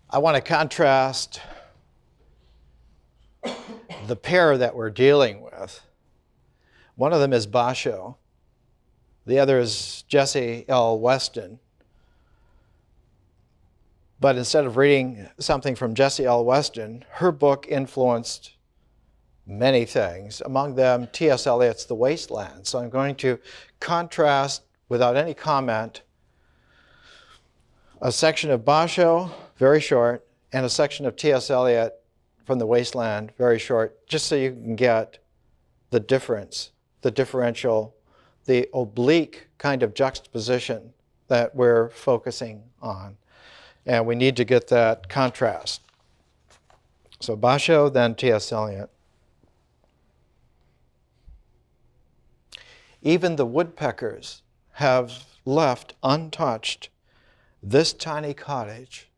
I want to contrast the pair that we're dealing with. One of them is Basho. The other is Jessie L. Weston. But instead of reading something from Jessie L. Weston, her book influenced many things, among them T.S. Eliot's The Wasteland. So I'm going to contrast, without any comment, a section of Basho, very short, and a section of T.S. Eliot from The Wasteland, very short, just so you can get the difference, the differential, the oblique kind of juxtaposition that we're focusing on. And we need to get that contrast. So Basho, then T.S. Eliot. Even the woodpeckers have left untouched this tiny cottage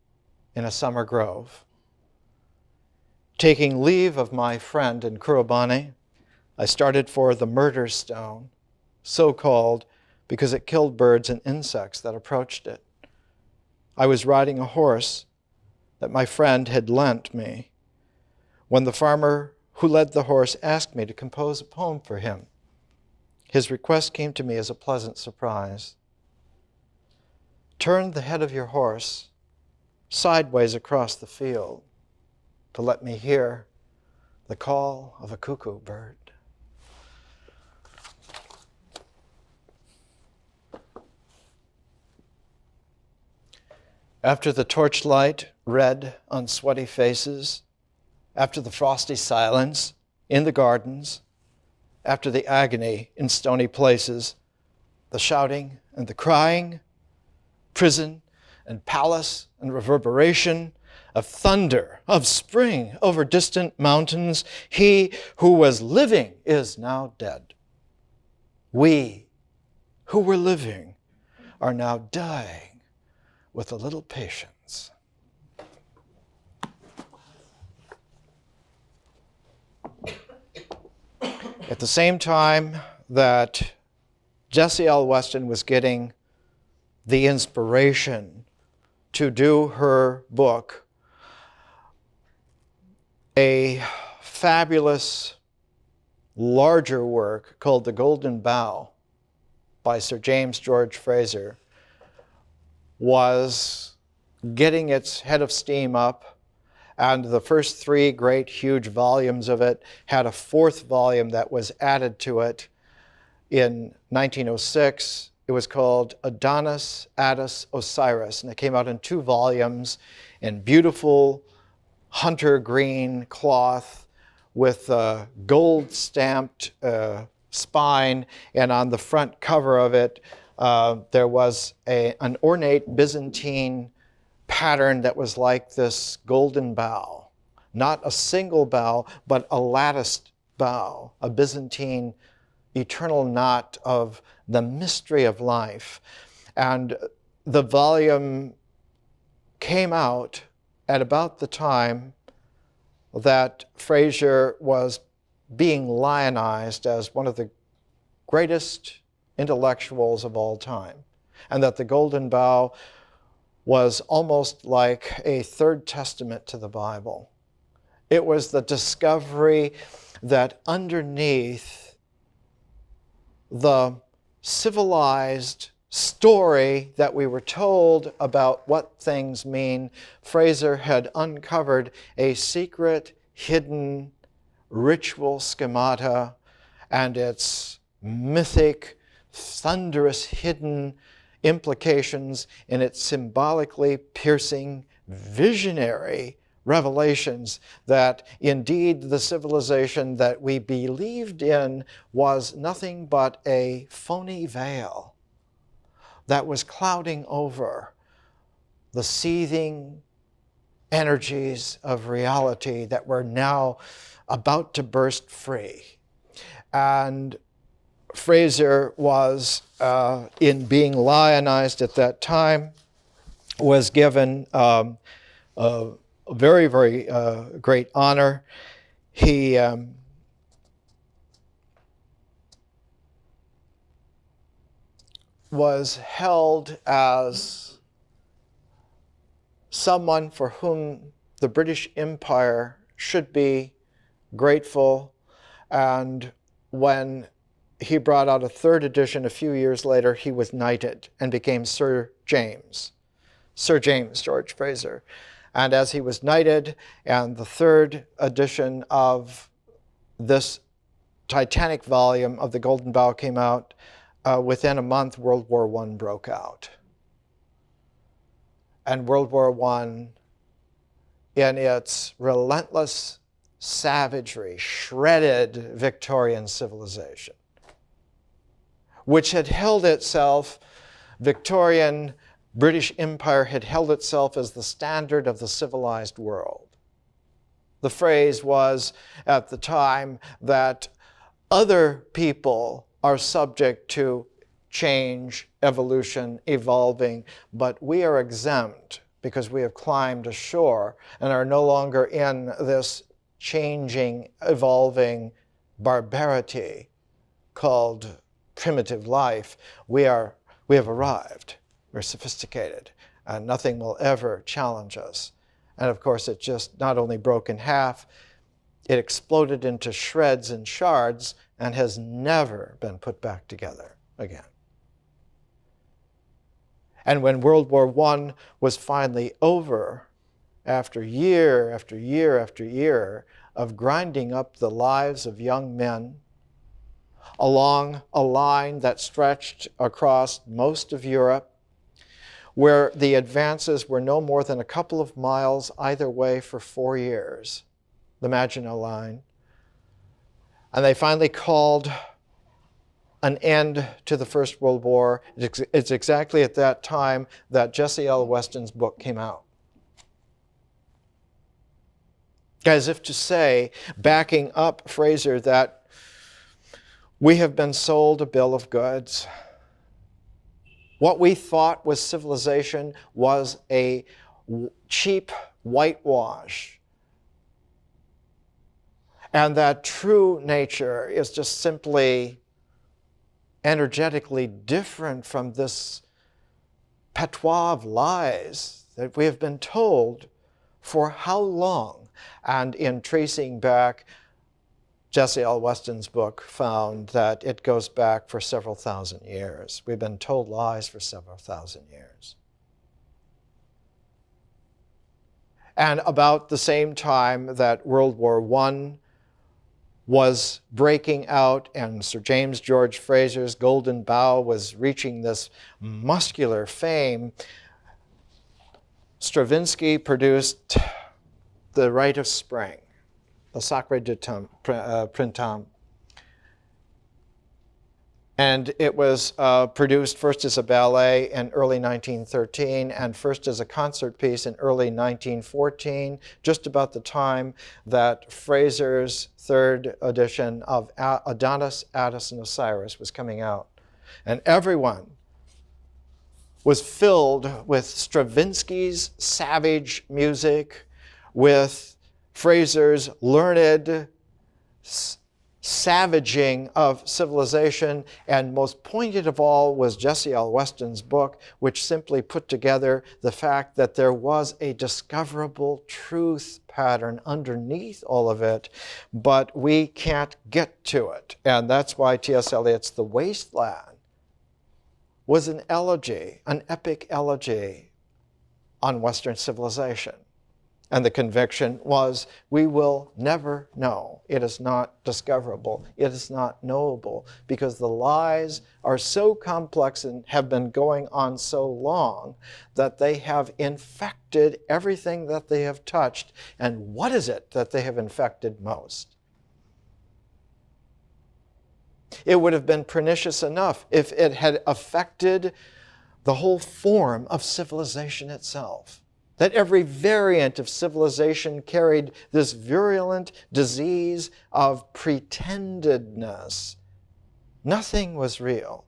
in a summer grove. Taking leave of my friend in Kurubani, I started for the murder stone, so called because it killed birds and insects that approached it. I was riding a horse that my friend had lent me when the farmer who led the horse asked me to compose a poem for him. His request came to me as a pleasant surprise. Turn the head of your horse sideways across the field to let me hear the call of a cuckoo bird. After the torchlight red on sweaty faces, after the frosty silence in the gardens, after the agony in stony places, the shouting and the crying, prison and palace and reverberation of thunder, of spring over distant mountains, he who was living is now dead. We who were living are now dying with a little patience. At the same time that Jessie L. Weston was getting the inspiration to do her book, a fabulous, larger work called The Golden Bough by Sir James George Fraser was getting its head of steam up, and the first three great, huge volumes of it had a fourth volume that was added to it in 1906. It was called Adonis, Attis, Osiris, and it came out in 2 volumes in beautiful hunter green cloth with a gold-stamped spine, and on the front cover of it, there was an ornate Byzantine pattern that was like this golden bough. Not a single bough, but a latticed bough, a Byzantine eternal knot of the mystery of life. And the volume came out at about the time that Fraser was being lionized as one of the greatest intellectuals of all time, and that the Golden Bough was almost like a third testament to the Bible. It was the discovery that underneath the civilized story that we were told about what things mean, Fraser had uncovered a secret, hidden ritual schemata and its mythic, thunderous, hidden implications in its symbolically piercing, visionary revelations that indeed the civilization that we believed in was nothing but a phony veil that was clouding over the seething energies of reality that were now about to burst free. And Fraser was, in being lionized at that time, was given a very, very great honor. He was held as someone for whom the British Empire should be grateful. And when he brought out a third edition a few years later, he was knighted and became Sir James George Fraser. And as he was knighted, and the third edition of this titanic volume of the Golden Bough came out, within a month, World War I broke out. And World War I, in its relentless savagery, shredded Victorian civilization, which had held itself, Victorian British Empire had held itself as the standard of the civilized world. The phrase was at the time that other people are subject to change, evolution, evolving, but we are exempt because we have climbed ashore and are no longer in this changing, evolving barbarity called primitive life. We have arrived. We're sophisticated, and nothing will ever challenge us. And of course, it just not only broke in half, it exploded into shreds and shards and has never been put back together again. And when World War I was finally over, after year after year after year of grinding up the lives of young men along a line that stretched across most of Europe, where the advances were no more than a couple of miles either way for 4 years, the Maginot Line. And they finally called an end to the First World War. It's exactly at that time that Jessie L. Weston's book came out. As if to say, backing up Fraser, that we have been sold a bill of goods. What we thought was civilization was a cheap whitewash. And that true nature is just simply energetically different from this patois of lies that we have been told for how long. And in tracing back, Jessie L. Weston's book found that it goes back for several thousand years. We've been told lies for several thousand years. And about the same time that World War I was breaking out and Sir James George Fraser's Golden Bough was reaching this muscular fame, Stravinsky produced The Rite of Spring, the Sacre du Printemps. And it was produced first as a ballet in early 1913 and first as a concert piece in early 1914, just about the time that Fraser's third edition of Adonis, Addis, and Osiris was coming out. And everyone was filled with Stravinsky's savage music, with Fraser's learned savaging of civilization, and most poignant of all was Jessie L. Weston's book, which simply put together the fact that there was a discoverable truth pattern underneath all of it, but we can't get to it. And that's why T.S. Eliot's The Wasteland was an elegy, an epic elegy on Western civilization. And the conviction was, we will never know. It is not discoverable. It is not knowable, because the lies are so complex and have been going on so long that they have infected everything that they have touched. And what is it that they have infected most? It would have been pernicious enough if it had affected the whole form of civilization itself. That every variant of civilization carried this virulent disease of pretendedness. Nothing was real.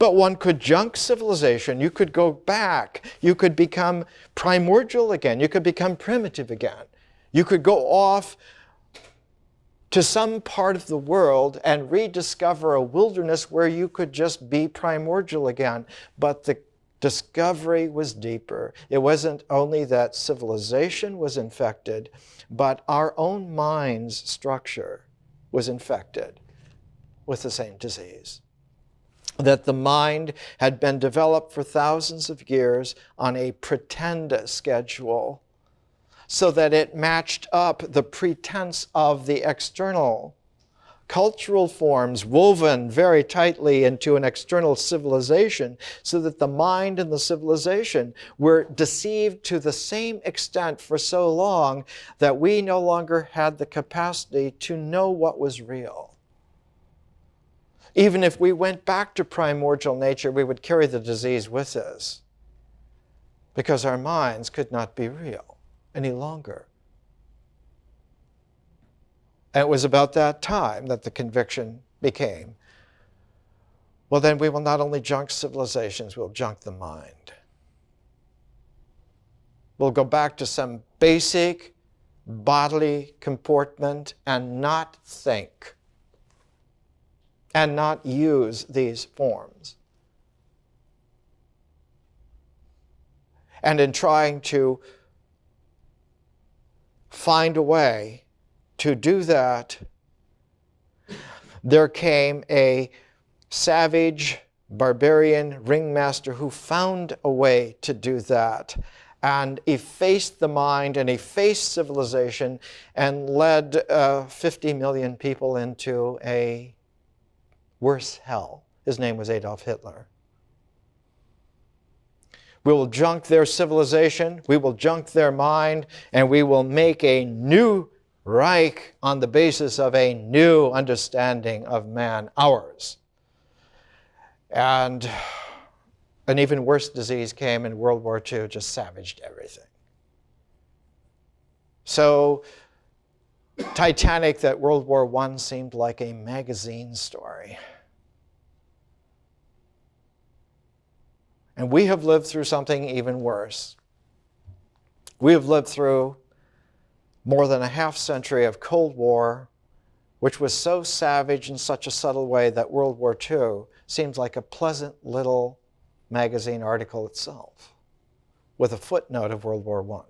But one could junk civilization. You could go back. You could become primordial again. You could become primitive again. You could go off to some part of the world and rediscover a wilderness where you could just be primordial again. But the Discovery was deeper. It wasn't only that civilization was infected, but our own mind's structure was infected with the same disease. That the mind had been developed for thousands of years on a pretend schedule so that it matched up the pretense of the external cultural forms woven very tightly into an external civilization, so that the mind and the civilization were deceived to the same extent for so long that we no longer had the capacity to know what was real. Even if we went back to primordial nature, we would carry the disease with us because our minds could not be real any longer. And it was about that time that the conviction became, well, then we will not only junk civilizations, we'll junk the mind. We'll go back to some basic bodily comportment and not think and not use these forms. And in trying to find a way to do that, there came a savage, barbarian ringmaster who found a way to do that and effaced the mind and effaced civilization and led 50 million people into a worse hell. His name was Adolf Hitler. We will junk their civilization, we will junk their mind, and we will make a new Reich on the basis of a new understanding of man, ours. And an even worse disease came in World War II, just savaged everything. So Titanic, that World War I seemed like a magazine story. And we have lived through something even worse. We have lived through more than a half century of Cold War, which was so savage in such a subtle way that World War II seems like a pleasant little magazine article itself, with a footnote of World War I.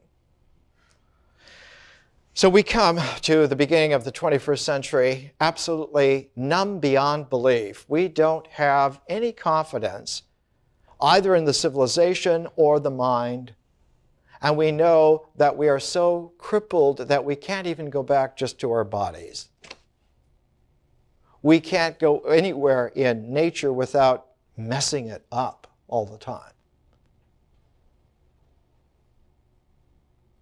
So we come to the beginning of the 21st century absolutely numb beyond belief. We don't have any confidence either in the civilization or the mind. And we know that we are so crippled that we can't even go back just to our bodies. We can't go anywhere in nature without messing it up all the time.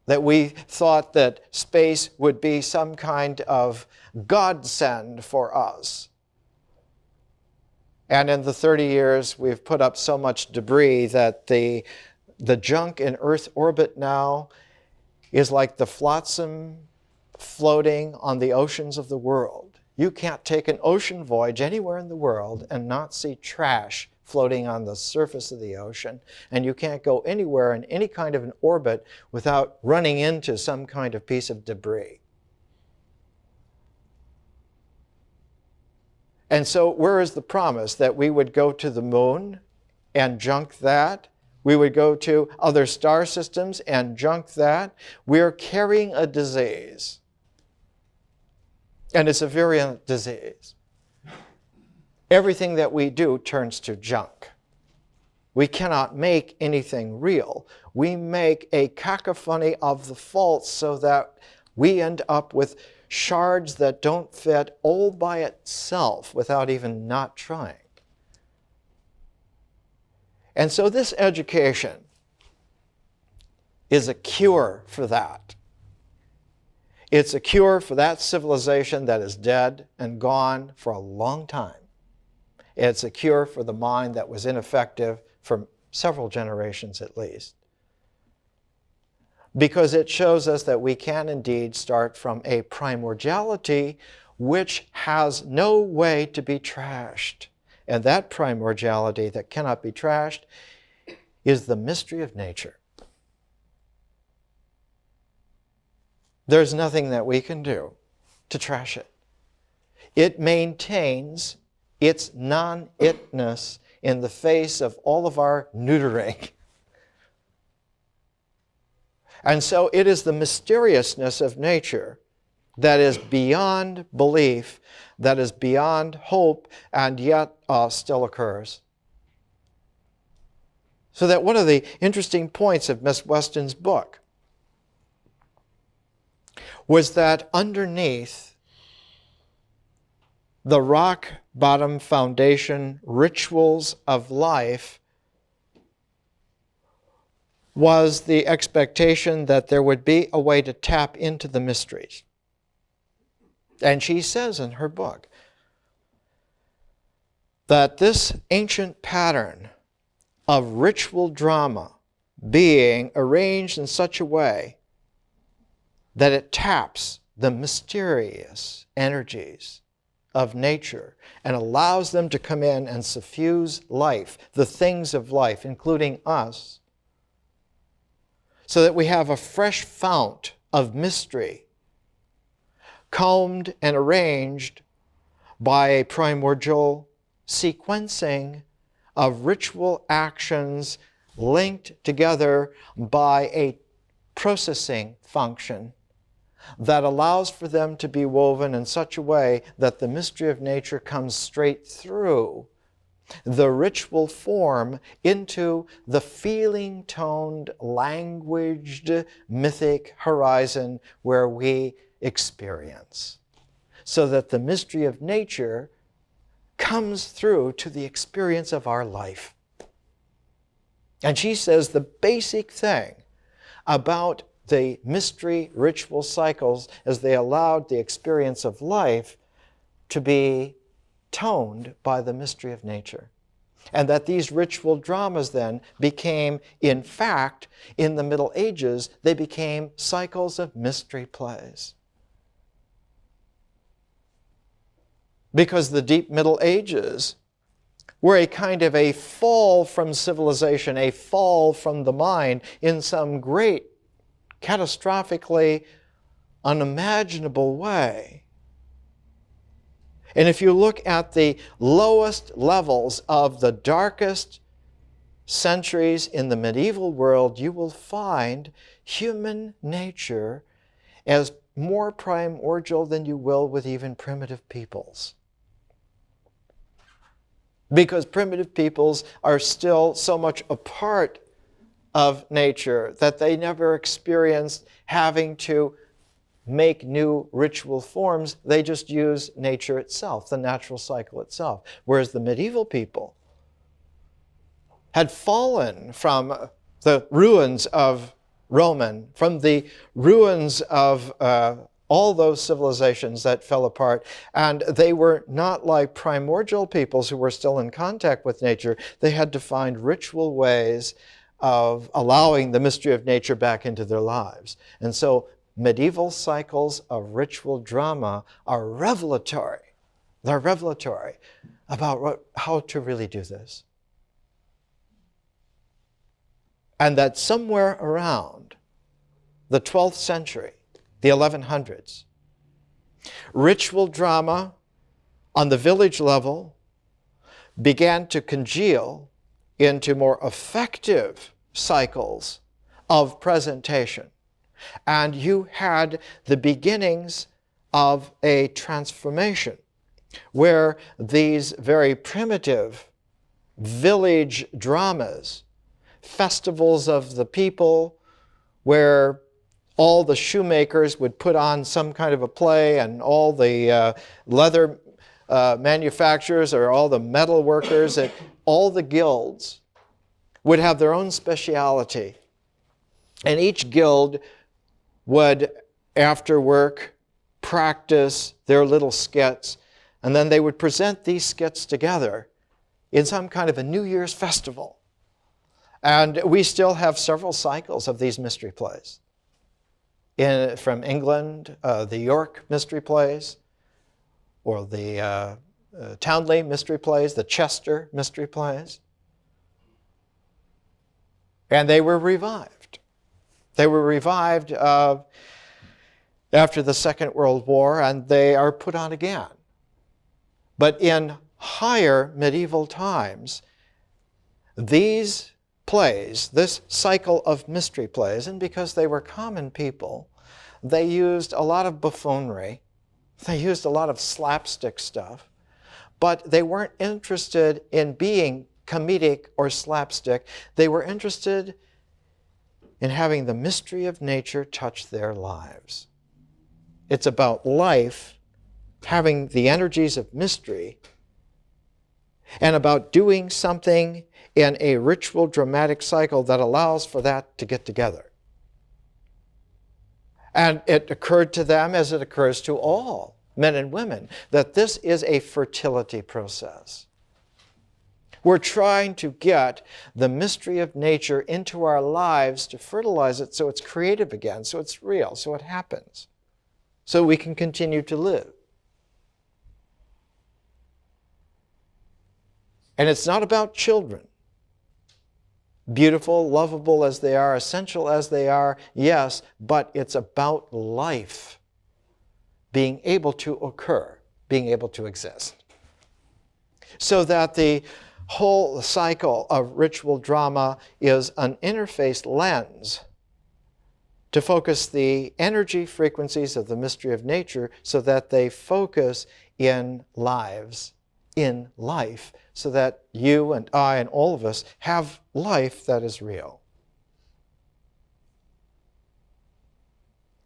That we thought that space would be some kind of godsend for us. And in the 30 years, we've put up so much debris that the junk in Earth orbit now is like the flotsam floating on the oceans of the world. You can't take an ocean voyage anywhere in the world and not see trash floating on the surface of the ocean. And you can't go anywhere in any kind of an orbit without running into some kind of piece of debris. And so where is the promise that we would go to the moon and junk that? We would go to other star systems and junk that. We're carrying a disease. And it's a virulent disease. Everything that we do turns to junk. We cannot make anything real. We make a cacophony of the false so that we end up with shards that don't fit all by itself without even not trying. And so this education is a cure for that. It's a cure for that civilization that is dead and gone for a long time. It's a cure for the mind that was ineffective for several generations at least. Because it shows us that we can indeed start from a primordiality which has no way to be trashed. And that primordiality that cannot be trashed is the mystery of nature. There's nothing that we can do to trash it. It maintains its non-itness in the face of all of our neutering. And so it is the mysteriousness of nature that is beyond belief, that is beyond hope, and yet still occurs. So that one of the interesting points of Miss Weston's book was that underneath the rock bottom foundation rituals of life was the expectation that there would be a way to tap into the mysteries. And she says in her book that this ancient pattern of ritual drama being arranged in such a way that it taps the mysterious energies of nature and allows them to come in and suffuse life, the things of life, including us, so that we have a fresh fount of mystery, combed and arranged by a primordial sequencing of ritual actions linked together by a processing function that allows for them to be woven in such a way that the mystery of nature comes straight through the ritual form into the feeling-toned, languaged, mythic horizon where we experience. So that the mystery of nature comes through to the experience of our life. And she says the basic thing about the mystery ritual cycles is they allowed the experience of life to be toned by the mystery of nature. And that these ritual dramas then became, in fact, in the Middle Ages, they became cycles of mystery plays. Because the deep Middle Ages were a kind of a fall from civilization, a fall from the mind in some great, catastrophically unimaginable way. And if you look at the lowest levels of the darkest centuries in the medieval world, you will find human nature as more primordial than you will with even primitive peoples. Because primitive peoples are still so much a part of nature that they never experienced having to make new ritual forms. They just use nature itself, the natural cycle itself. Whereas the medieval people had fallen from the ruins of Roman, from the ruins of all those civilizations that fell apart. And they were not like primordial peoples who were still in contact with nature. They had to find ritual ways of allowing the mystery of nature back into their lives. And so medieval cycles of ritual drama are revelatory. They're revelatory about how to really do this. And that somewhere around the 12th century, the 1100s, ritual drama on the village level began to congeal into more effective cycles of presentation. And you had the beginnings of a transformation where these very primitive village dramas, festivals of the people, where all the shoemakers would put on some kind of a play, and all the leather manufacturers or all the metal workers, and all the guilds would have their own speciality. And each guild would, after work, practice their little skits, and then they would present these skits together in some kind of a New Year's festival. And we still have several cycles of these mystery plays. From England, the York mystery plays, or the Townley mystery plays, the Chester mystery plays. And they were revived. They were revived after the Second World War, and they are put on again. But in higher medieval times, these plays, this cycle of mystery plays, and because they were common people, they used a lot of buffoonery. They used a lot of slapstick stuff, but they weren't interested in being comedic or slapstick. They were interested in having the mystery of nature touch their lives. It's about life having the energies of mystery and about doing something in a ritual dramatic cycle that allows for that to get together. And it occurred to them, as it occurs to all men and women, that this is a fertility process. We're trying to get the mystery of nature into our lives to fertilize it so it's creative again, so it's real, so it happens, so we can continue to live. And it's not about children. Beautiful, lovable as they are, essential as they are, yes, but it's about life being able to occur, being able to exist. So that the whole cycle of ritual drama is an interface lens to focus the energy frequencies of the mystery of nature so that they focus in lives, in life, so that you and I and all of us have life that is real.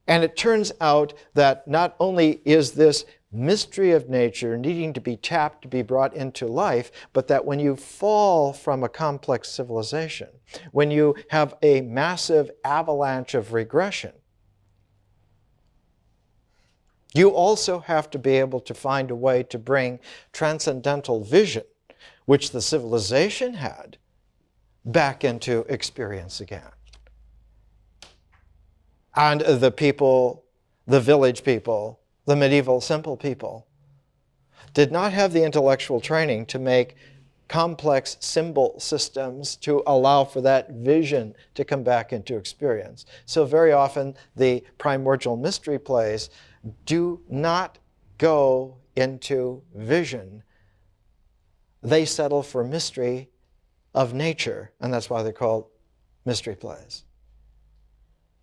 And it turns out that not only is this mystery of nature needing to be tapped to be brought into life, but that when you fall from a complex civilization, when you have a massive avalanche of regression, you also have to be able to find a way to bring transcendental vision, which the civilization had, back into experience again. And the people, the village people, the medieval simple people, did not have the intellectual training to make complex symbol systems to allow for that vision to come back into experience. So very often the primordial mystery plays do not go into vision. They settle for mystery of nature, and that's why they're called mystery plays.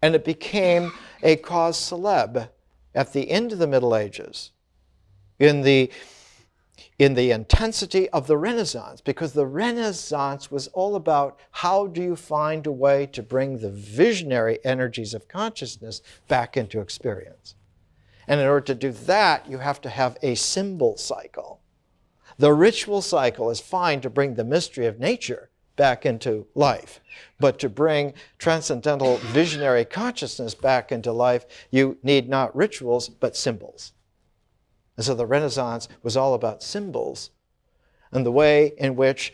And it became a cause célèbre at the end of the Middle Ages, in the intensity of the Renaissance, because the Renaissance was all about how do you find a way to bring the visionary energies of consciousness back into experience. And in order to do that, you have to have a symbol cycle. The ritual cycle is fine to bring the mystery of nature back into life. But to bring transcendental visionary consciousness back into life, you need not rituals, but symbols. And so the Renaissance was all about symbols and the way in which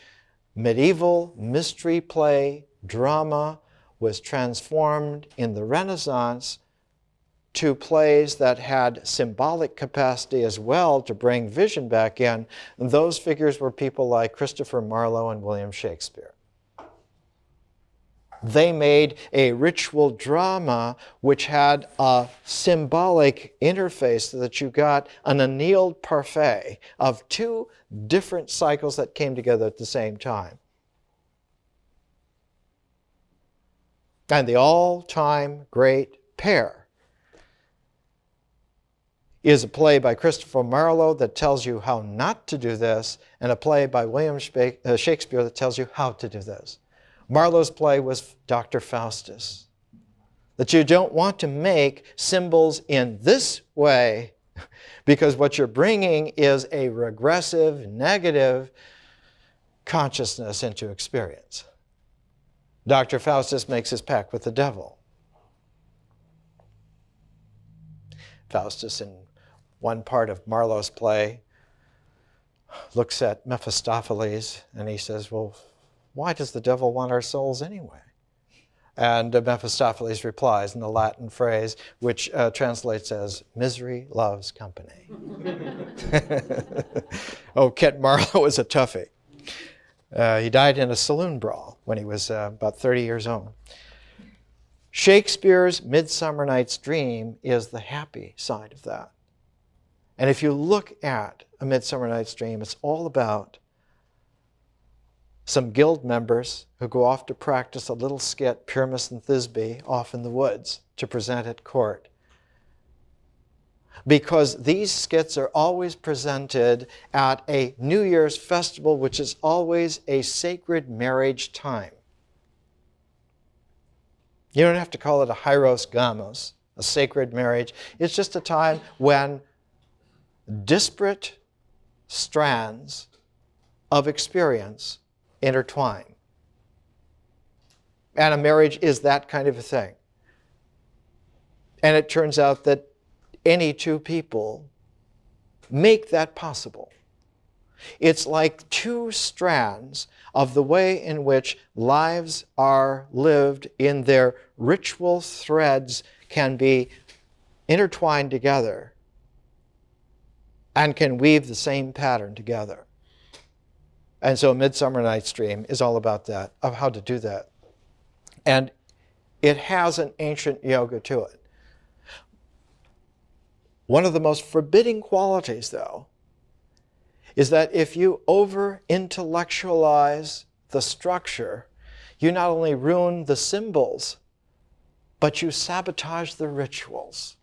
medieval mystery play drama was transformed in the Renaissance to plays that had symbolic capacity as well to bring vision back in. And those figures were people like Christopher Marlowe and William Shakespeare. They made a ritual drama which had a symbolic interface so that you got an annealed parfait of two different cycles that came together at the same time. And the all-time great pair is a play by Christopher Marlowe that tells you how not to do this, and a play by William Shakespeare that tells you how to do this. Marlowe's play was Dr. Faustus. That you don't want to make symbols in this way because what you're bringing is a regressive, negative consciousness into experience. Dr. Faustus makes his pact with the devil. Faustus, in one part of Marlowe's play, looks at Mephistopheles and he says, well, why does the devil want our souls anyway? And Mephistopheles replies in the Latin phrase, which translates as, misery loves company. Oh, Kent Marlowe was a toughie. He died in a saloon brawl when he was about 30 years old. Shakespeare's Midsummer Night's Dream is the happy side of that. And if you look at A Midsummer Night's Dream, it's all about some guild members who go off to practice a little skit, Pyramus and Thisbe, off in the woods to present at court. Because these skits are always presented at a New Year's festival, which is always a sacred marriage time. You don't have to call it a hieros gamos, a sacred marriage. It's just a time when disparate strands of experience intertwine. And a marriage is that kind of a thing. And it turns out that any two people make that possible. It's like two strands of the way in which lives are lived in their ritual threads can be intertwined together and can weave the same pattern together. And so Midsummer Night's Dream is all about that, of how to do that. And it has an ancient yoga to it. One of the most forbidding qualities, though, is that if you over-intellectualize the structure, you not only ruin the symbols, but you sabotage the rituals.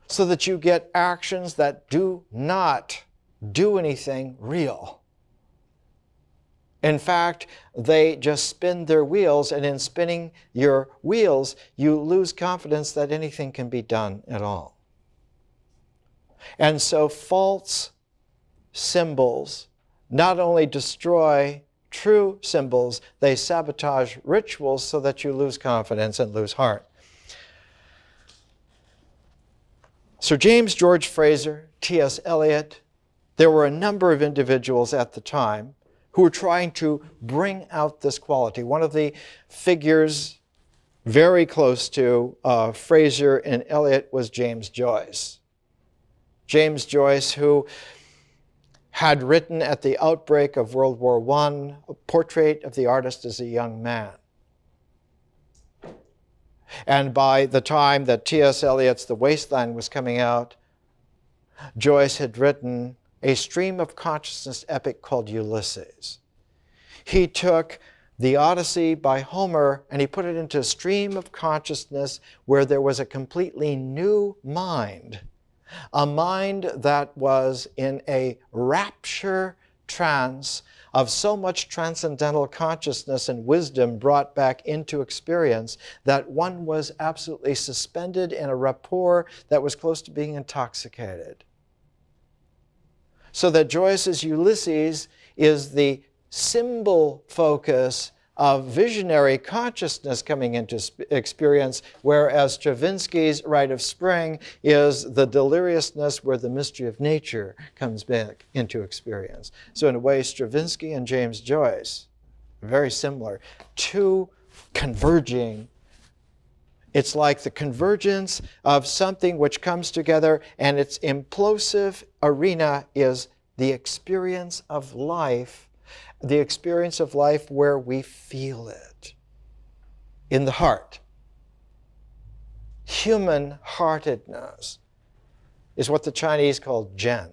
So that you get actions that do not do anything real. In fact, they just spin their wheels, and in spinning your wheels, you lose confidence that anything can be done at all. And so false symbols not only destroy true symbols, they sabotage rituals so that you lose confidence and lose heart. Sir James George Frazer, T.S. Eliot, there were a number of individuals at the time who were trying to bring out this quality. One of the figures very close to Frazer and Eliot was James Joyce. James Joyce, who had written at the outbreak of World War I a portrait of the artist as a young man. And by the time that T.S. Eliot's The Wasteland was coming out, Joyce had written a stream of consciousness epic called Ulysses. He took the Odyssey by Homer and he put it into a stream of consciousness where there was a completely new mind, a mind that was in a rapture trance of so much transcendental consciousness and wisdom brought back into experience that one was absolutely suspended in a rapport that was close to being intoxicated. So that Joyce's Ulysses is the symbol focus of visionary consciousness coming into experience, whereas Stravinsky's Rite of Spring is the deliriousness where the mystery of nature comes back into experience. So in a way, Stravinsky and James Joyce, very similar, two converging. It's like the convergence of something which comes together, and its implosive arena is the experience of life where we feel it in the heart. Human-heartedness is what the Chinese call Zhen.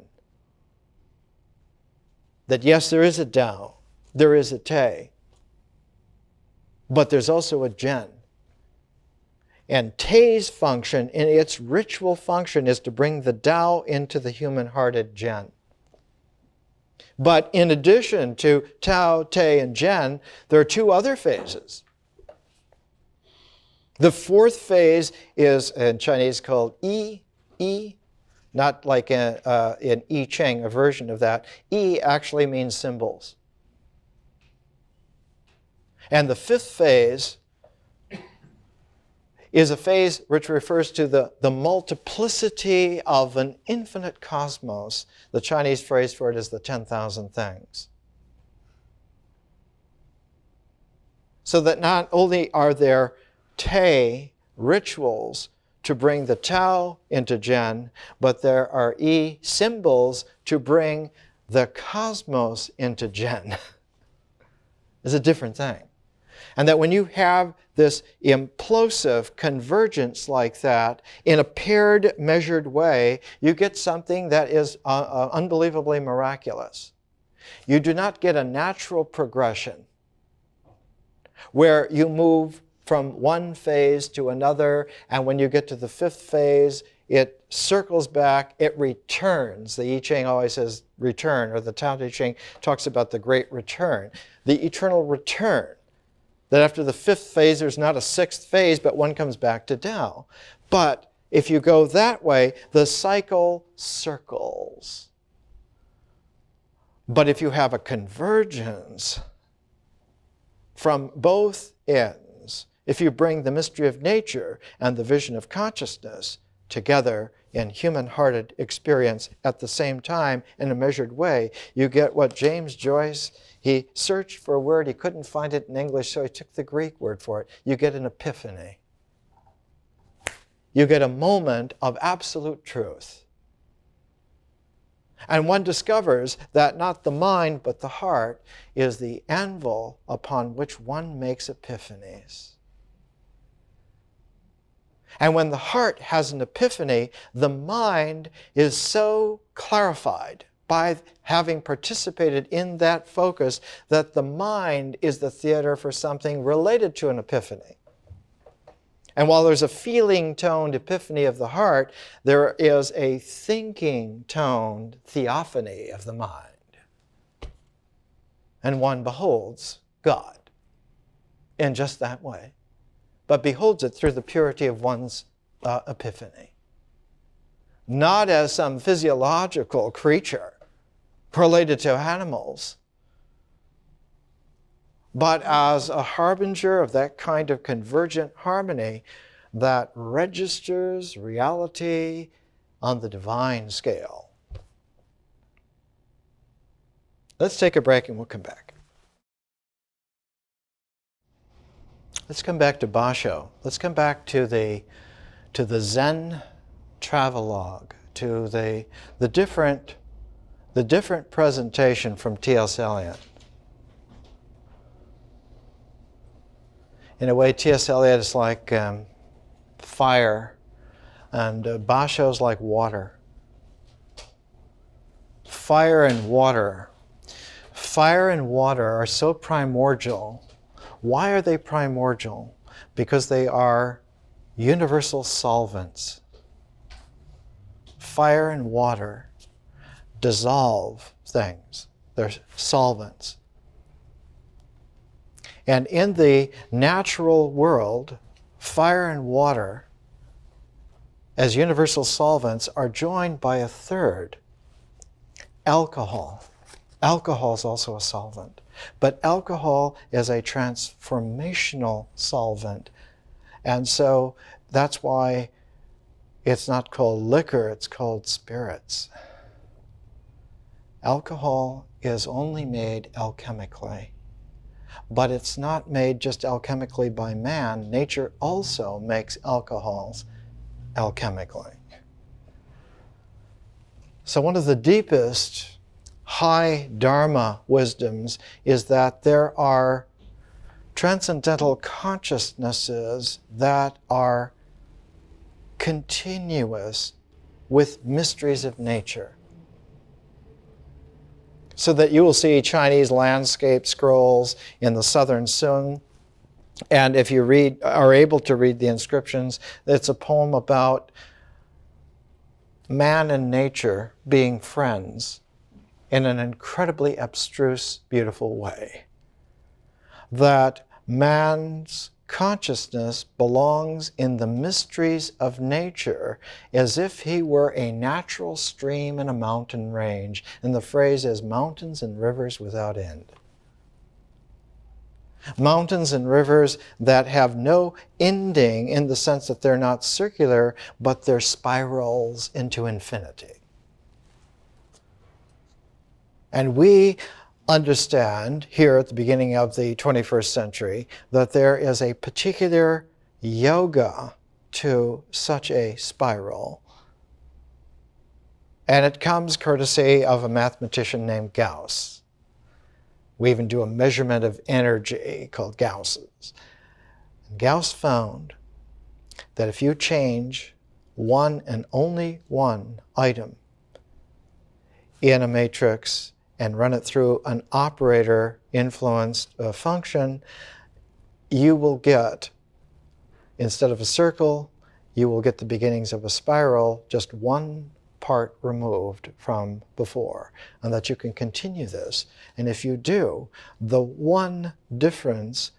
That yes, there is a Tao, there is a Te, but there's also a Zhen. And Te's function, in its ritual function, is to bring the Tao into the human-hearted Zhen. But in addition to Tao, Te, and Zhen, there are two other phases. The fourth phase is in Chinese called Yi, not like in I Ching, a version of that. Yi actually means symbols. And the fifth phase is a phase which refers to the multiplicity of an infinite cosmos. The Chinese phrase for it is the 10,000 things. So that not only are there Te rituals to bring the Tao into Zhen, but there are Yi symbols to bring the cosmos into Zhen. It's a different thing. And that when you have this implosive convergence like that in a paired, measured way, you get something that is unbelievably miraculous. You do not get a natural progression where you move from one phase to another, and when you get to the fifth phase, it circles back, it returns. The I Ching always says return, or the Tao Te Ching talks about the great return, the eternal return. That after the fifth phase, there's not a sixth phase, but one comes back to Tao. But if you go that way, the cycle circles. But if you have a convergence from both ends, if you bring the mystery of nature and the vision of consciousness together in human-hearted experience at the same time in a measured way, you get what James Joyce, he searched for a word, he couldn't find it in English, so he took the Greek word for it. You get an epiphany. You get a moment of absolute truth. And one discovers that not the mind, but the heart is the anvil upon which one makes epiphanies. And when the heart has an epiphany, the mind is so clarified by having participated in that focus that the mind is the theater for something related to an epiphany. And while there's a feeling-toned epiphany of the heart, there is a thinking-toned theophany of the mind. And one beholds God in just that way, but beholds it through the purity of one's epiphany. Not as some physiological creature related to animals, but as a harbinger of that kind of convergent harmony that registers reality on the divine scale. Let's take a break and we'll come back. Let's come back to Basho. Let's come back to the Zen travelogue, to the different presentation from T.S. Eliot. In a way, T.S. Eliot is like fire, and Basho is like water. Fire and water. Fire and water are so primordial. Why are they primordial? Because they are universal solvents. Fire and water dissolve things. They're solvents. And in the natural world, fire and water, as universal solvents, are joined by a third, alcohol. Alcohol is also a solvent. But alcohol is a transformational solvent. And so that's why it's not called liquor, it's called spirits. Alcohol is only made alchemically. But it's not made just alchemically by man. Nature also makes alcohols alchemically. So one of the deepest high Dharma wisdoms is that there are transcendental consciousnesses that are continuous with mysteries of nature. So that you will see Chinese landscape scrolls in the southern Sung. And if you are able to read the inscriptions, it's a poem about man and nature being friends in an incredibly abstruse, beautiful way. That man's consciousness belongs in the mysteries of nature as if he were a natural stream in a mountain range. And the phrase is mountains and rivers without end. Mountains and rivers that have no ending in the sense that they're not circular, but they're spirals into infinity. And we understand here at the beginning of the 21st century that there is a particular yoga to such a spiral. And it comes courtesy of a mathematician named Gauss. We even do a measurement of energy called Gauss's. And Gauss found that if you change one and only one item in a matrix, and run it through an operator-influenced function, you will get, instead of a circle, you will get the beginnings of a spiral, just one part removed from before, and that you can continue this. And if you do, the one difference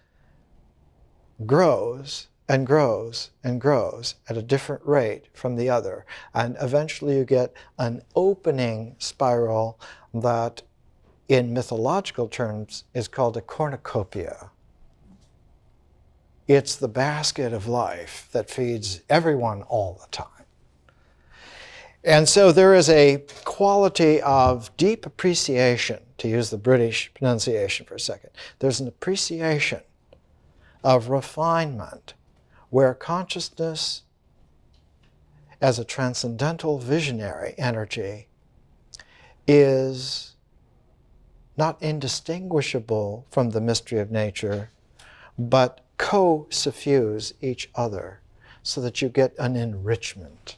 grows and grows and grows at a different rate from the other. And eventually you get an opening spiral that in mythological terms is called a cornucopia. It's the basket of life that feeds everyone all the time. And so there is a quality of deep appreciation, to use the British pronunciation for a second. There's an appreciation of refinement where consciousness as a transcendental visionary energy is not indistinguishable from the mystery of nature, but co-suffuse each other so that you get an enrichment.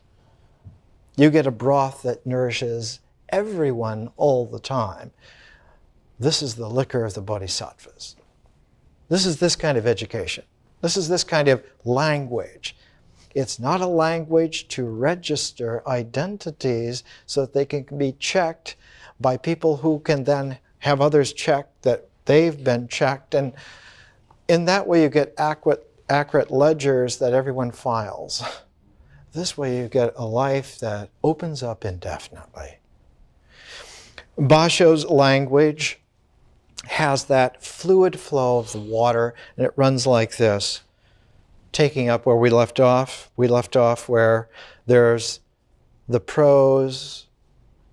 You get a broth that nourishes everyone all the time. This is the liquor of the bodhisattvas. This is this kind of education. This is this kind of language. It's not a language to register identities so that they can be checked by people who can then have others check that they've been checked. And in that way you get accurate ledgers that everyone files. This way you get a life that opens up indefinitely. Basho's language has that fluid flow of the water, and it runs like this. Taking up where we left off where there's the prose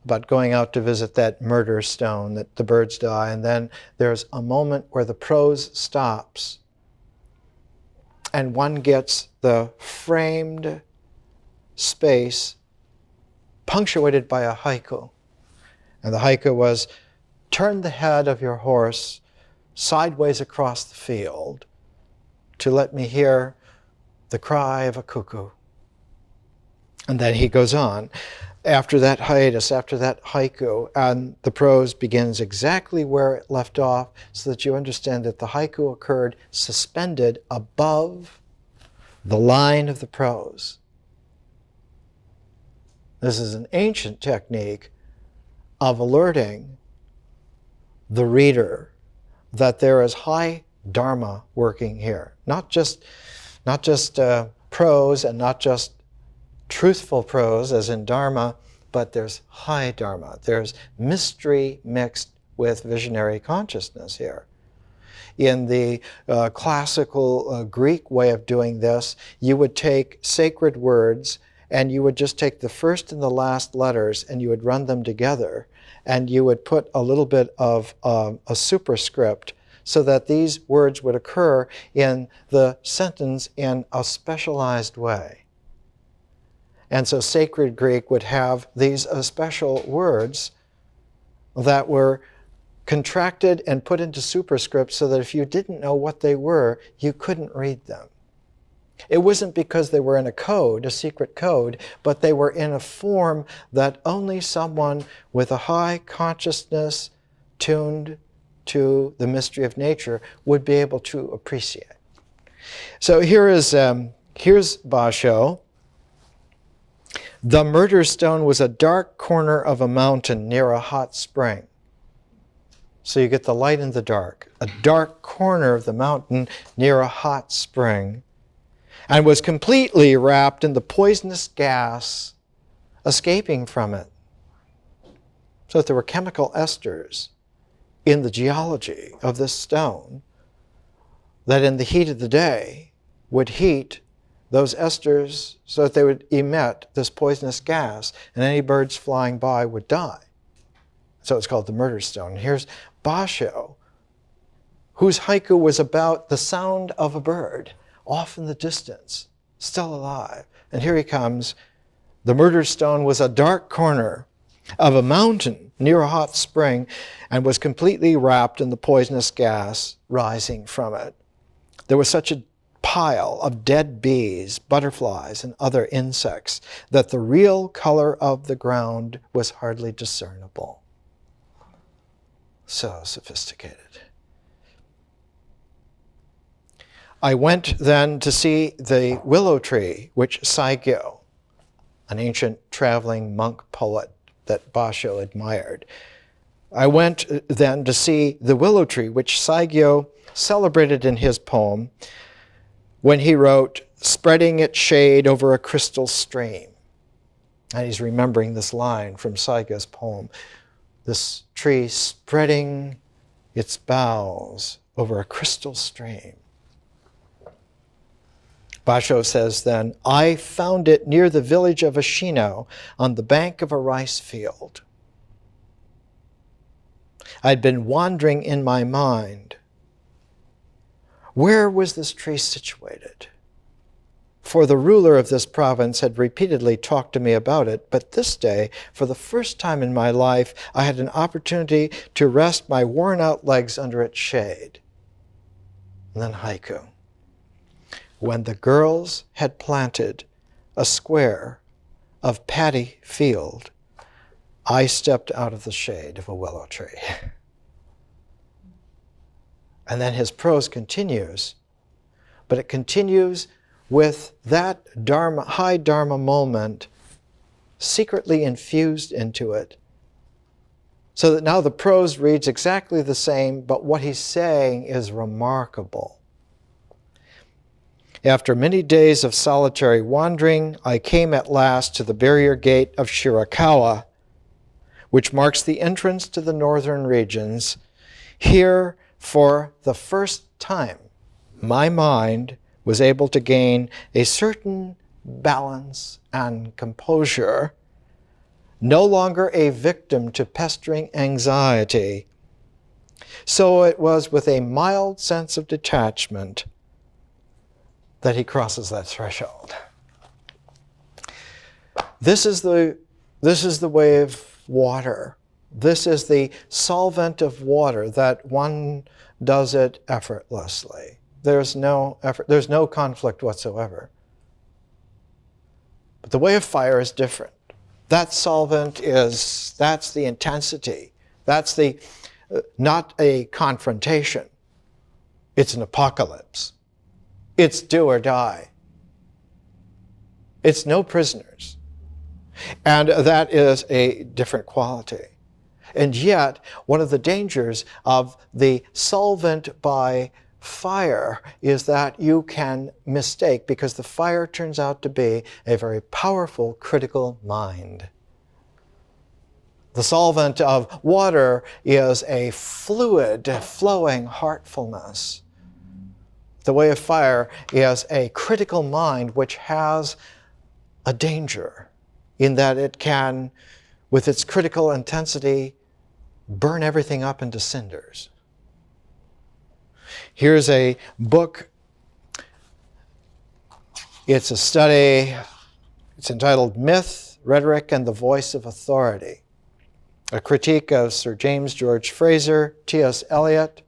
about going out to visit that murder stone that the birds die, and then there's a moment where the prose stops and one gets the framed space punctuated by a haiku. And the haiku was, turn the head of your horse sideways across the field to let me hear the cry of a cuckoo. And then he goes on. After that hiatus, after that haiku, and the prose begins exactly where it left off so that you understand that the haiku occurred suspended above the line of the prose. This is an ancient technique of alerting the reader that there is high dharma working here. Not just prose and not just truthful prose as in dharma, but there's high dharma. There's mystery mixed with visionary consciousness here. In the classical Greek way of doing this, you would take sacred words and you would just take the first and the last letters and you would run them together, and you would put a little bit of a superscript so that these words would occur in the sentence in a specialized way. And so sacred Greek would have these special words that were contracted and put into superscripts so that if you didn't know what they were, you couldn't read them. It wasn't because they were in a code, a secret code, but they were in a form that only someone with a high consciousness tuned to the mystery of nature would be able to appreciate. So here's Basho. The murder stone was a dark corner of a mountain near a hot spring. So you get the light and the dark. A dark corner of the mountain near a hot spring, and was completely wrapped in the poisonous gas escaping from it. So that there were chemical esters in the geology of this stone that in the heat of the day would heat those esters so that they would emit this poisonous gas, and any birds flying by would die. So it's called the murder stone. Here's Basho, whose haiku was about the sound of a bird off in the distance, still alive. And here he comes. The murder stone was a dark corner of a mountain near a hot spring and was completely wrapped in the poisonous gas rising from it. There was such a pile of dead bees, butterflies, and other insects that the real color of the ground was hardly discernible. So sophisticated. I went then to see the willow tree, which Saigyo, an ancient traveling monk poet that Basho admired. I went then to see the willow tree, which Saigyo celebrated in his poem when he wrote, spreading its shade over a crystal stream. And he's remembering this line from Saigyo's poem, this tree spreading its boughs over a crystal stream. Basho says then, I found it near the village of Ashino on the bank of a rice field. I'd been wandering in my mind. Where was this tree situated? For the ruler of this province had repeatedly talked to me about it, but this day, for the first time in my life, I had an opportunity to rest my worn-out legs under its shade. And then haiku. When the girls had planted a square of paddy field, I stepped out of the shade of a willow tree. And then his prose continues, but it continues with that dharma, high dharma moment secretly infused into it, so that now the prose reads exactly the same, but what he's saying is remarkable. After many days of solitary wandering, I came at last to the barrier gate of Shirakawa, which marks the entrance to the northern regions. Here, for the first time, my mind was able to gain a certain balance and composure, no longer a victim to pestering anxiety. So it was with a mild sense of detachment that he crosses that threshold. This is the way of water. This is the solvent of water, that one does it effortlessly. There's no effort, there's no conflict whatsoever. But the way of fire is different. That solvent that's the intensity. That's not a confrontation. It's an apocalypse. It's do or die. It's no prisoners. And that is a different quality. And yet, one of the dangers of the solvent by fire is that you can mistake, because the fire turns out to be a very powerful critical mind. The solvent of water is a fluid, flowing heartfulness. The way of fire is a critical mind which has a danger in that it can, with its critical intensity, burn everything up into cinders. Here's a book. It's a study. It's entitled Myth, Rhetoric, and the Voice of Authority. A critique of Sir James George Fraser, T.S. Eliot,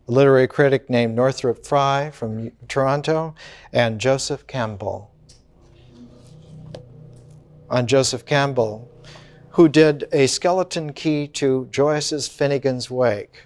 a literary critic named Northrop Frye from Toronto, and Joseph Campbell. On Joseph Campbell, who did a skeleton key to Joyce's Finnegan's Wake.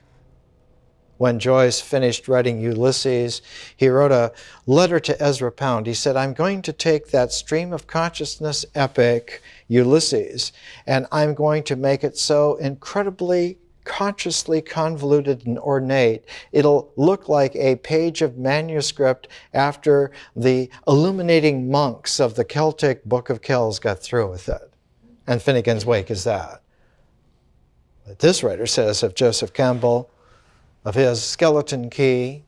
When Joyce finished writing Ulysses, he wrote a letter to Ezra Pound. He said, I'm going to take that stream of consciousness epic, Ulysses, and I'm going to make it so incredibly consciously convoluted and ornate, it'll look like a page of manuscript after the illuminating monks of the Celtic Book of Kells got through with it. And Finnegan's Wake is that. But this writer says of Joseph Campbell, of his skeleton key,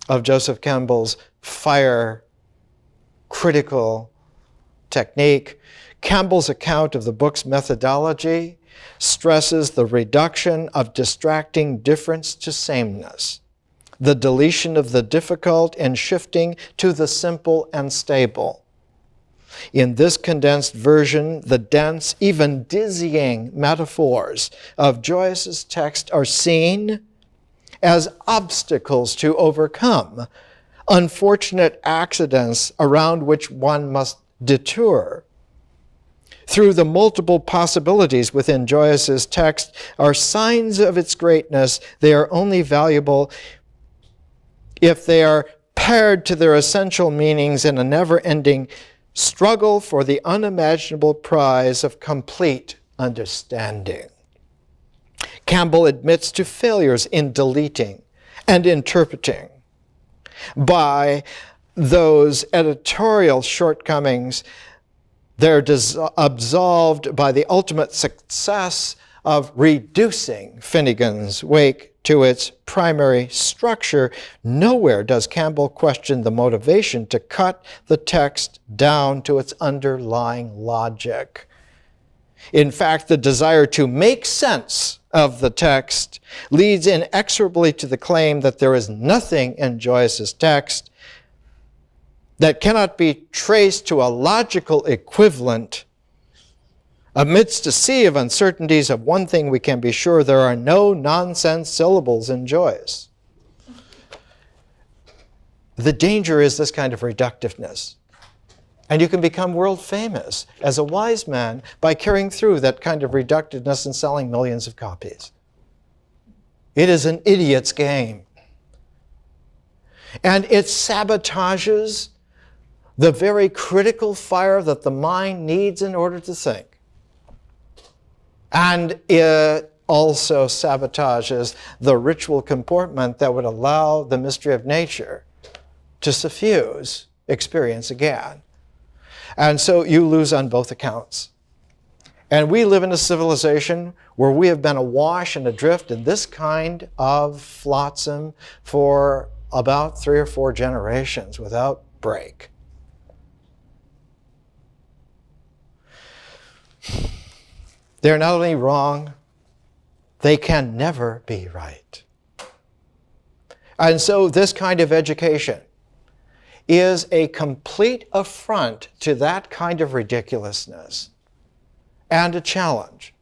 of Joseph Campbell's fire critical technique, Campbell's account of the book's methodology stresses the reduction of distracting difference to sameness, the deletion of the difficult and shifting to the simple and stable. In this condensed version, the dense, even dizzying metaphors of Joyce's text are seen as obstacles to overcome, unfortunate accidents around which one must detour. through the multiple possibilities within Joyce's text, are signs of its greatness. They are only valuable if they are paired to their essential meanings in a never-ending struggle for the unimaginable prize of complete understanding. Campbell admits to failures in deleting and interpreting. By those editorial shortcomings, they're absolved by the ultimate success of reducing Finnegan's Wake to its primary structure. Nowhere does Campbell question the motivation to cut the text down to its underlying logic. In fact, the desire to make sense of the text leads inexorably to the claim that there is nothing in Joyce's text that cannot be traced to a logical equivalent. Amidst a sea of uncertainties, of one thing we can be sure: there are no nonsense syllables in Joyce. The danger is this kind of reductiveness. And you can become world famous as a wise man by carrying through that kind of reductiveness and selling millions of copies. It is an idiot's game. And it sabotages the very critical fire that the mind needs in order to think. And it also sabotages the ritual comportment that would allow the mystery of nature to suffuse experience again. And so you lose on both accounts. And we live in a civilization where we have been awash and adrift in this kind of flotsam for about 3 or 4 generations without break. They're not only wrong, they can never be right. And so this kind of education is a complete affront to that kind of ridiculousness and a challenge,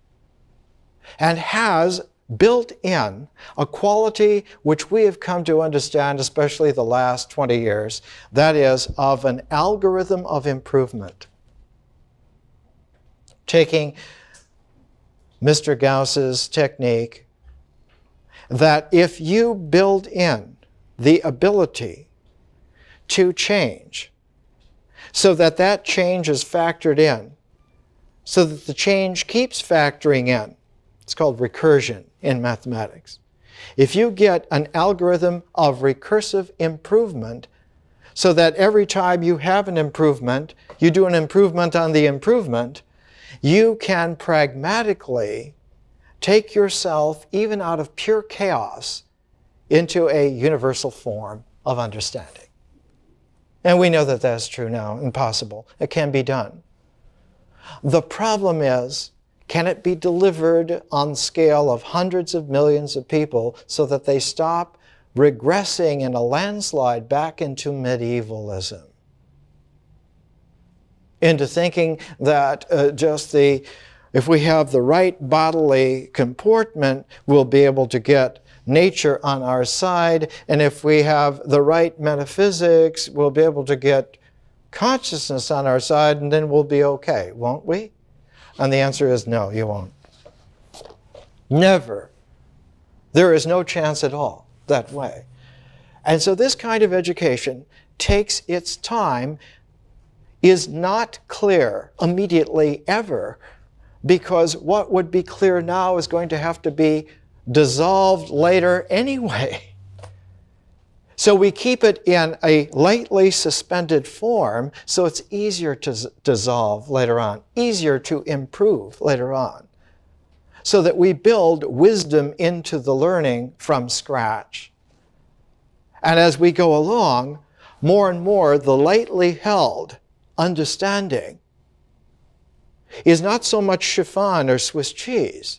and has built in a quality which we have come to understand, especially the last 20 years, that is, of an algorithm of improvement. Taking Mr. Gauss's technique, that if you build in the ability to change, so that that change is factored in, so that the change keeps factoring in. It's called recursion in mathematics. If you get an algorithm of recursive improvement, so that every time you have an improvement, you do an improvement on the improvement, you can pragmatically take yourself, even out of pure chaos, into a universal form of understanding. And we know that that's true now and possible. It can be done. The problem is, can it be delivered on scale of hundreds of millions of people so that they stop regressing in a landslide back into medievalism? Into thinking that if we have the right bodily comportment, we'll be able to get nature on our side, and if we have the right metaphysics, we'll be able to get consciousness on our side, and then we'll be okay, won't we? And the answer is no, you won't. Never. There is no chance at all that way. And so this kind of education takes its time, is not clear immediately ever, because what would be clear now is going to have to be dissolved later anyway. So we keep it in a lightly suspended form so it's easier to dissolve later on, easier to improve later on, so that we build wisdom into the learning from scratch. And as we go along, more and more the lightly held understanding is not so much chiffon or Swiss cheese,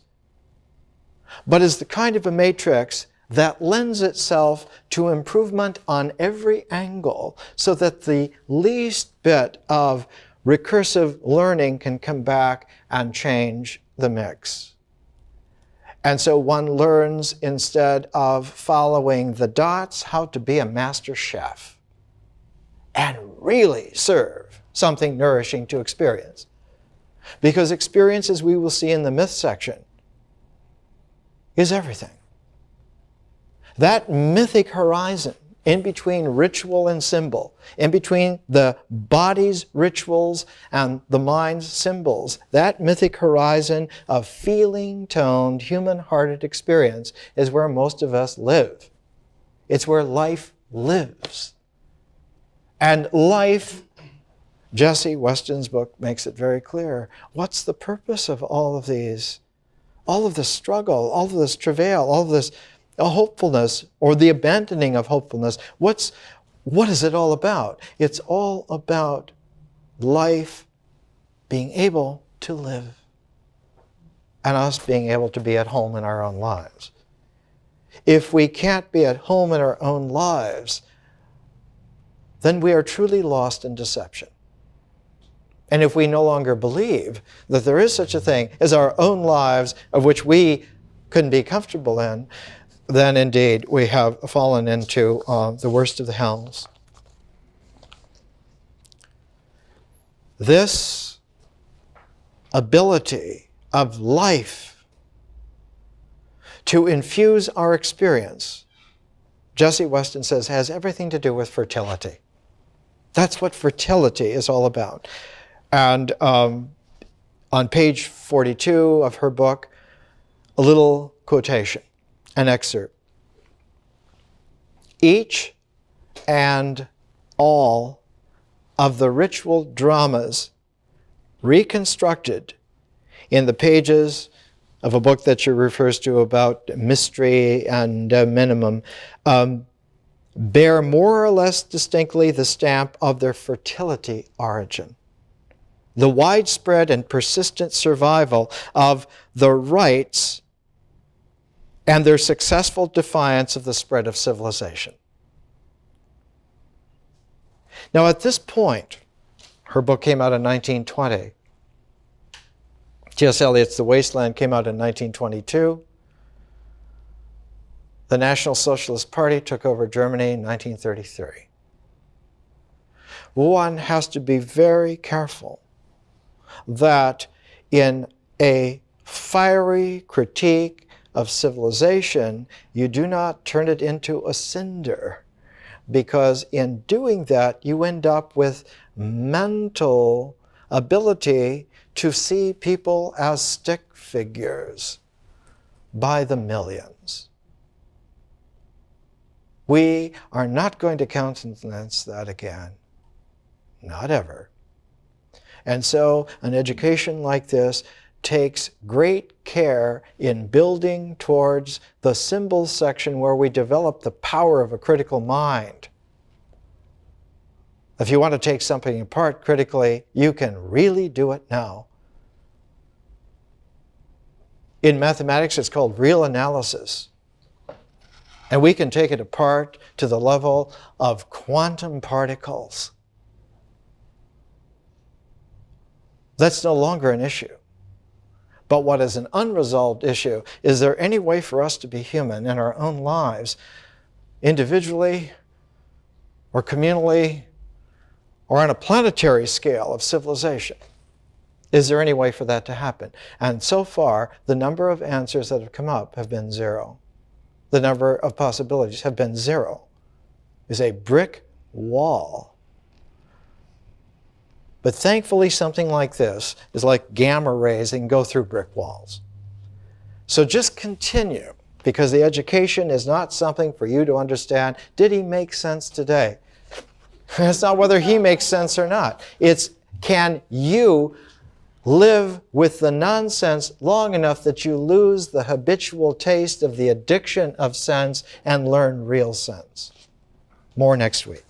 but is the kind of a matrix that lends itself to improvement on every angle, so that the least bit of recursive learning can come back and change the mix. And so one learns, instead of following the dots, how to be a master chef and really serve something nourishing to experience. Because experience, as we will see in the myth section, is everything. That mythic horizon in between ritual and symbol, in between the body's rituals and the mind's symbols, that mythic horizon of feeling-toned, human-hearted experience is where most of us live. It's where life lives. And life, Jessie, Weston's book makes it very clear. What's the purpose of all of these? All of this struggle, all of this travail, all of this hopefulness, or the abandoning of hopefulness. What is it all about? It's all about life being able to live and us being able to be at home in our own lives. If we can't be at home in our own lives, then we are truly lost in deception. And if we no longer believe that there is such a thing as our own lives of which we couldn't be comfortable in, then indeed we have fallen into the worst of the hells. This ability of life to infuse our experience, Jessie Weston says, has everything to do with fertility. That's what fertility is all about. And on page 42 of her book, a little quotation. An excerpt. Each and all of the ritual dramas reconstructed in the pages of a book that she refers to about mystery and minimum bear more or less distinctly the stamp of their fertility origin. The widespread and persistent survival of the rights and their successful defiance of the spread of civilization. Now at this point, her book came out in 1920. T.S. Eliot's The Wasteland came out in 1922. The National Socialist Party took over Germany in 1933. One has to be very careful that in a fiery critique of civilization, you do not turn it into a cinder, because in doing that, you end up with mental ability to see people as stick figures by the millions. We are not going to countenance that again. Not ever. And so an education like this takes great care in building towards the symbols section where we develop the power of a critical mind. If you want to take something apart critically, you can really do it now. In mathematics, it's called real analysis. And we can take it apart to the level of quantum particles. That's no longer an issue. But what is an unresolved issue, is there any way for us to be human in our own lives, individually or communally or on a planetary scale of civilization? Is there any way for that to happen? And so far, the number of answers that have come up have been zero. The number of possibilities have been zero. It's a brick wall. But thankfully, something like this is like gamma rays that can go through brick walls. So just continue, because the education is not something for you to understand. Did he make sense today? It's not whether he makes sense or not. It's, can you live with the nonsense long enough that you lose the habitual taste of the addiction of sense and learn real sense? More next week.